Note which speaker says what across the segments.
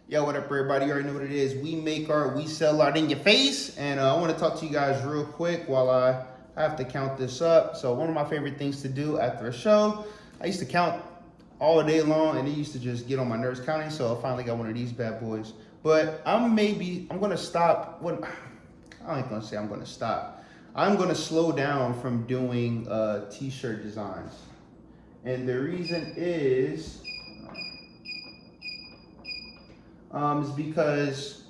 Speaker 1: Yo, what up, everybody? You already know what it is. We make art, we sell art in your face. And I want to talk to you guys real quick while I have to count this up. So, one of my favorite things to do after a show, I used to count all day long, and it used to just get on my nerves counting. So, I finally got one of these bad boys. But I'm going to stop. I ain't going to say I'm going to stop. I'm going to slow down from doing t-shirt designs. And the reason is is because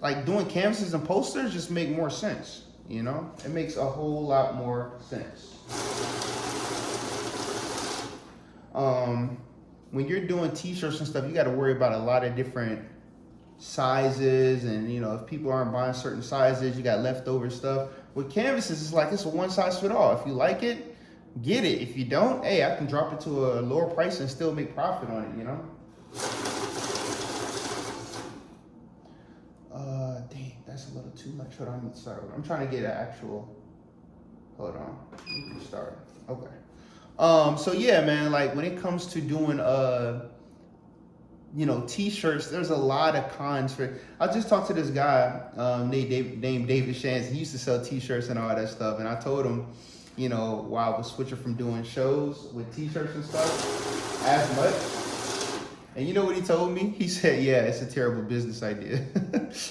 Speaker 1: like doing canvases and posters just make more sense. You know, it makes a whole lot more sense. When you're doing t-shirts and stuff, you got to worry about a lot of different sizes, and you know, if people aren't buying certain sizes, you got leftover stuff. With canvases, it's like it's a one size fit all. If you like it, get it. If you don't, hey, I can drop it to a lower price and still make profit on it, you know? Dang, that's a little too much. Hold on, sorry. I'm trying to get an actual, hold on, restart. Okay. So yeah, man, like when it comes to doing, you know, t-shirts, there's a lot of cons for it. I just talked to this guy named David Shantz. He used to sell t-shirts and all that stuff. And I told him, you know, while I was switching from doing shows with t-shirts and stuff as much. And you know what he told me? He said, yeah, it's a terrible business idea.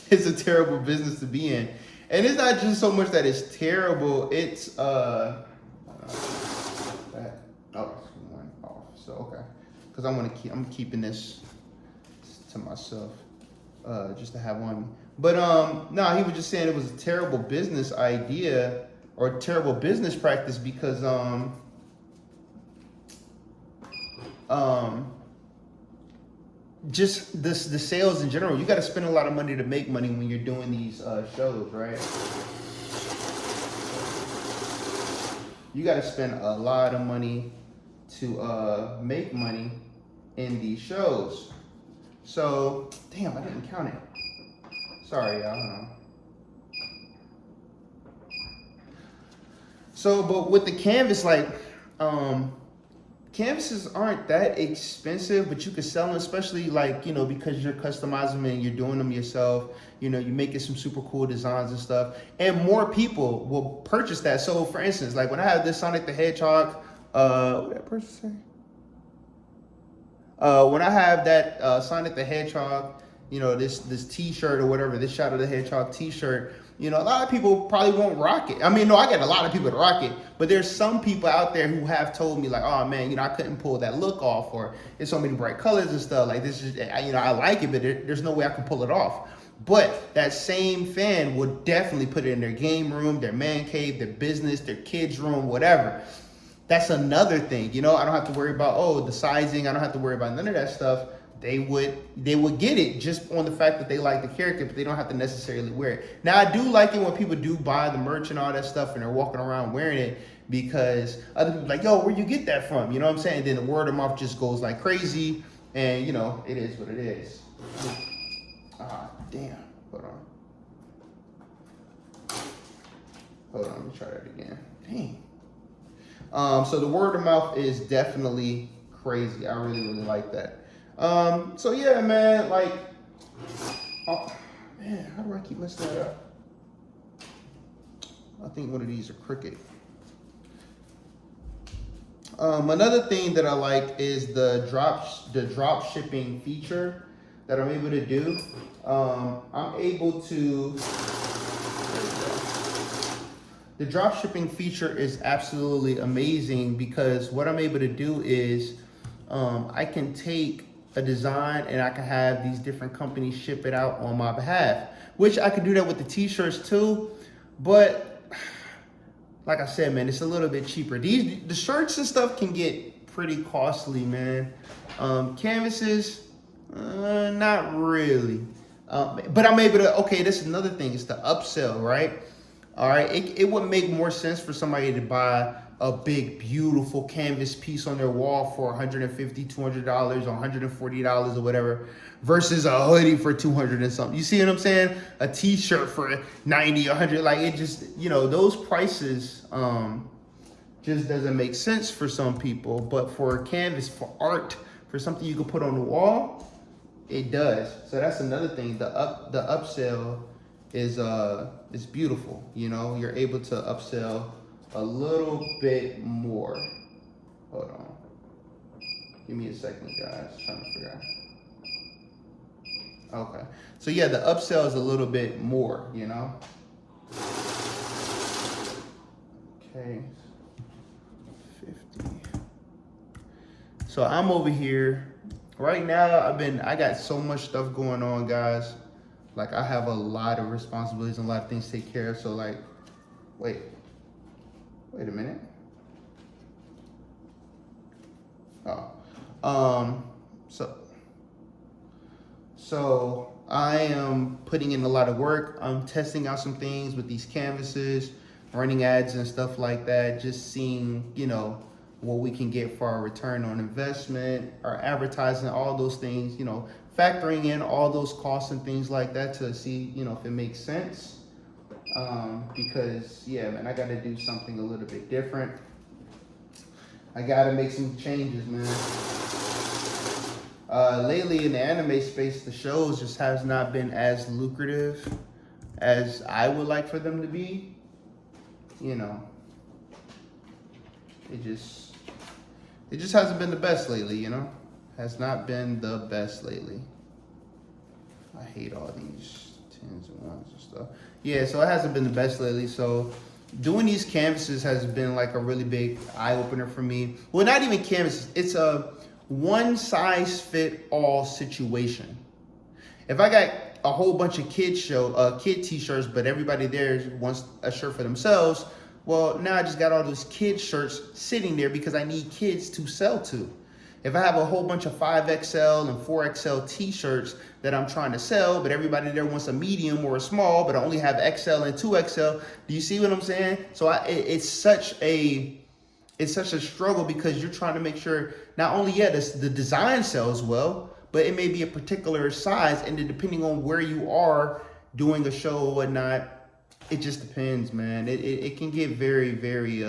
Speaker 1: It's a terrible business to be in. And it's not just so much that it's terrible, it's, it's one off, so okay. Because I'm keeping this to myself, just to have one. But no, he was just saying it was a terrible business idea or terrible business practice because just the sales in general, you got to spend a lot of money to make money when you're doing these shows, right? You got to spend a lot of money to make money in these shows. So, damn, I didn't count it. Sorry, y'all. So, but with the canvas, like, canvases aren't that expensive, but you can sell them, especially like, you know, because you're customizing them and you're doing them yourself. You know, you're making some super cool designs and stuff, and more people will purchase that. So, for instance, like when I have this Sonic the Hedgehog, what did that person say? When I have that Sonic the Hedgehog, you know, this T-shirt or whatever, this Shadow the Hedgehog T-shirt, you know, a lot of people probably won't rock it. I mean, no, I get a lot of people to rock it, but there's some people out there who have told me like, oh man, you know, I couldn't pull that look off, or there's so many bright colors and stuff. Like this is, you know, I like it, but there's no way I can pull it off. But that same fan would definitely put it in their game room, their man cave, their business, their kids' room, whatever. That's another thing, you know. I don't have to worry about the sizing. I don't have to worry about none of that stuff. They would get it just on the fact that they like the character, but they don't have to necessarily wear it. Now I do like it when people do buy the merch and all that stuff and they're walking around wearing it, because other people are like, yo, where'd you get that from? You know what I'm saying? And then the word of mouth just goes like crazy, and you know, it is what it is. Ah, damn. Hold on, let me try that again. Dang. So the word of mouth is definitely crazy. I really like that. So yeah, man, like, oh man, how do I keep messing that up? I think one of these are crooked. Another thing that I like is the drop shipping feature that I'm able to do. I'm able to. The drop shipping feature is absolutely amazing because what I'm able to do is I can take a design and I can have these different companies ship it out on my behalf, which I could do that with the t-shirts too. But like I said, man, it's a little bit cheaper. The shirts and stuff can get pretty costly, man. Canvases, not really. But I'm able to, okay, this is another thing, it's the upsell, right? All right, it would make more sense for somebody to buy a big, beautiful canvas piece on their wall for $150, $200, or $140 or whatever, versus a hoodie for $200 and something. You see what I'm saying? A t-shirt for $90, $100. Like, it just, you know, those prices just doesn't make sense for some people. But for a canvas, for art, for something you can put on the wall, It does. So that's another thing. The upsell is beautiful. You know, you're able to upsell a little bit more. Hold on. Give me a second, guys. Trying to figure out. Okay. So yeah, the upsell is a little bit more, you know. Okay. 50. So I'm over here. Right now, I got so much stuff going on, guys. Like, I have a lot of responsibilities and a lot of things to take care of. So like, wait a minute. Oh, so I am putting in a lot of work. I'm testing out some things with these canvases, running ads and stuff like that. Just seeing, you know, what we can get for our return on investment, our advertising, all those things, you know, factoring in all those costs and things like that to see, you know, if it makes sense. Because yeah, man, I got to do something a little bit different. I got to make some changes, man. Lately in the anime space, the shows just has not been as lucrative as I would like for them to be. You know, it just hasn't been the best lately, you know? Has not been the best lately. I hate all these 10s and 1s and stuff. Yeah, so it hasn't been the best lately. So doing these canvases has been like a really big eye opener for me. Well, not even canvases. It's a one size fit all situation. If I got a whole bunch of kid t-shirts, but everybody there wants a shirt for themselves, well, now I just got all those kid shirts sitting there because I need kids to sell to. If I have a whole bunch of 5XL and 4XL t-shirts that I'm trying to sell, but everybody there wants a medium or a small, but I only have XL and 2XL, do you see what I'm saying? So it's such a struggle because you're trying to make sure not only, yeah, the design sells well, but it may be a particular size, and then depending on where you are doing a show or whatnot, it just depends, man. It can get very, very,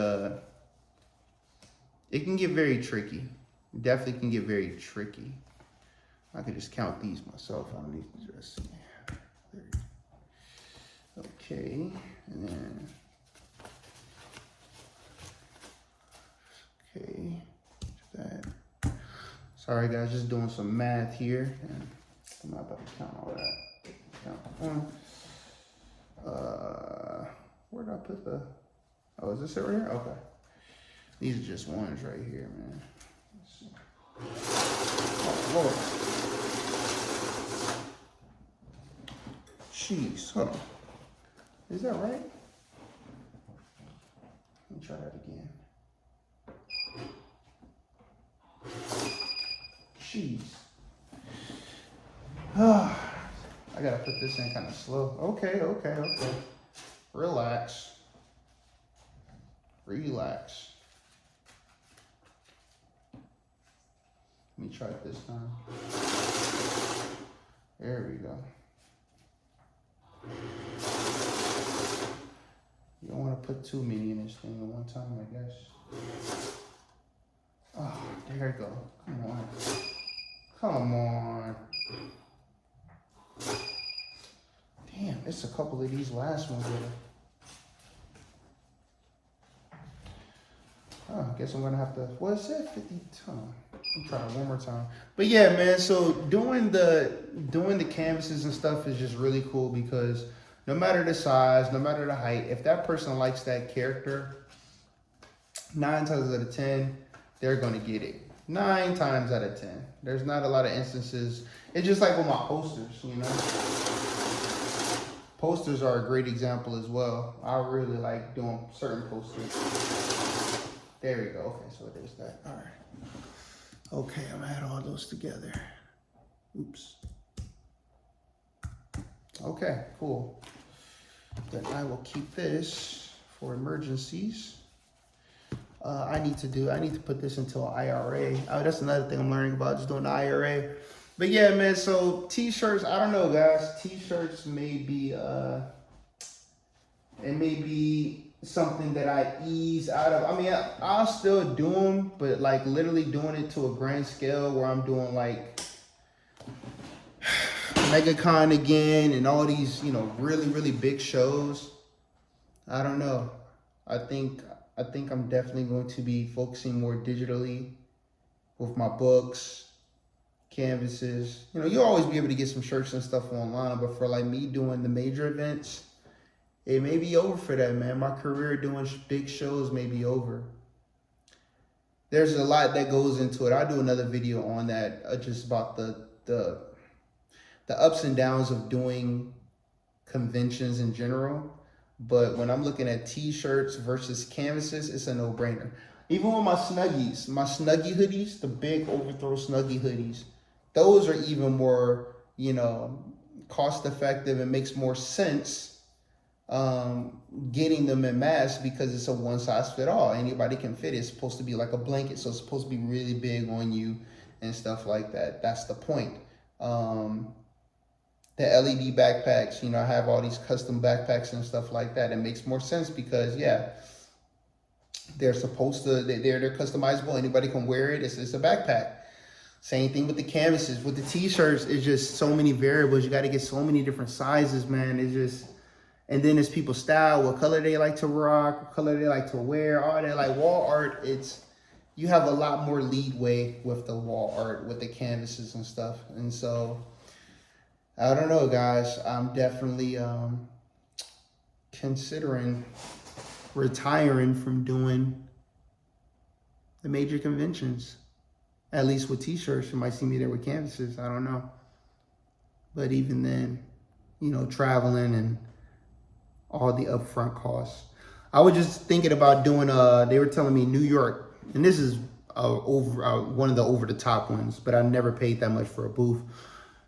Speaker 1: it can get very tricky. It definitely can get very tricky. I could just count these myself. I don't need to just, okay, and then, okay, that. Sorry guys, just doing some math here. And I'm not about to count all that. Count one. Where did I put the, oh, is this it right here? Okay. These are just ones right here, man. Let's see. Oh, Lord. Jeez, hold on. Is that right? Let me try that again. Jeez. I gotta put this in kind of slow. Okay. Relax. Let me try it this time. There we go. You don't want to put too many in this thing at one time, I guess. Oh, there you go. Come on. Damn, it's a couple of these last ones that I guess I'm gonna have to, what's it? 50 ton. I'm trying one more time. But yeah, man, so doing the canvases and stuff is just really cool because no matter the size, no matter the height, if that person likes that character, 9 times out of 10, they're gonna get it. 9 times out of 10. There's not a lot of instances. It's just like with my posters, you know? Posters are a great example as well. I really like doing certain posters. There we go. Okay, so there's that. All right. Okay, I'm gonna add all those together. Oops. Okay, cool. Then I will keep this for emergencies. I need to put this into an IRA. Oh, that's another thing I'm learning about, just doing the IRA. But yeah, man, so t-shirts, I don't know, guys. T-shirts may be, it may be something that I ease out of. I mean, I'll still do them, but like literally doing it to a grand scale where I'm doing like MegaCon again and all these, you know, really, really big shows. I don't know. I think I'm definitely going to be focusing more digitally with my books, canvases. You know, you'll always be able to get some shirts and stuff online, but for like me doing the major events, it may be over for that, man. My career doing big shows may be over. There's a lot that goes into it. I'll do another video on that, just about the ups and downs of doing conventions in general. But when I'm looking at t-shirts versus canvases, it's a no-brainer. Even with my Snuggies, my Snuggie hoodies, the big overthrow Snuggie hoodies, those are even more, you know, cost effective and makes more sense getting them in mass because it's a one size fit all. Anybody can fit it. It's supposed to be like a blanket, so it's supposed to be really big on you and stuff like that. That's the point. The LED backpacks, you know, I have all these custom backpacks and stuff like that. It makes more sense because, yeah, they're supposed to, they're customizable. Anybody can wear it. It's a backpack. Same thing with the canvases. With the t-shirts, it's just so many variables. You got to get so many different sizes, man. It's just, and then it's people's style, what color they like to rock, what color they like to wear, all that. Like wall art, you have a lot more leadway with the wall art, with the canvases and stuff. And so, I don't know, guys. I'm definitely considering retiring from doing the major conventions. At least with t-shirts, you might see me there with canvases. I don't know. But even then, you know, traveling and all the upfront costs. I was just thinking about doing, they were telling me New York, and this is one of the over-the-top ones, but I never paid that much for a booth.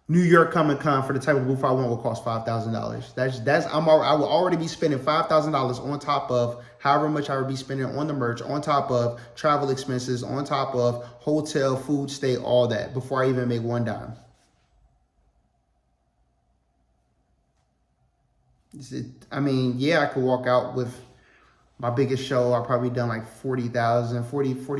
Speaker 1: New York Comic Con for the type of booth I want will cost $5,000. I will already be spending $5,000 on top of however much I would be spending on the merch, on top of travel expenses, on top of hotel, food, stay, all that before I even make one dime. I mean, yeah, I could walk out with my biggest show. I probably done like 40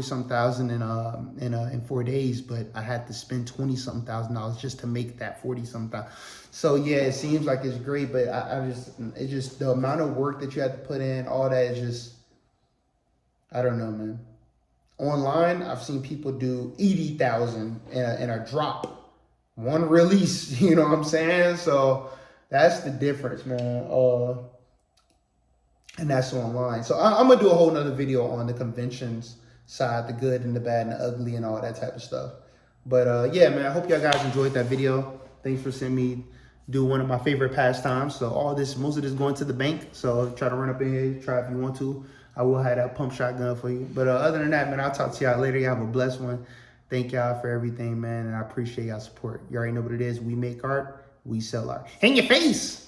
Speaker 1: something thousand in 4 days, but I had to spend 20 something $1,000 just to make that 40 something thousand. So yeah, it seems like it's great, but it's just the amount of work that you have to put in, all that is just, I don't know, man. Online, I've seen people do 80,000 in a drop, one release. You know what I'm saying? So that's the difference, man. And that's online. So I'm going to do a whole nother video on the conventions side, the good and the bad and the ugly and all that type of stuff. But yeah, man, I hope y'all guys enjoyed that video. Thanks for seeing me do one of my favorite pastimes. So most of this going to the bank. So try to run up in here, try if you want to. I will have that pump shotgun for you. But other than that, man, I'll talk to y'all later. Y'all have a blessed one. Thank y'all for everything, man. And I appreciate y'all support. You already know what it is. We make art. We sell art. In your face.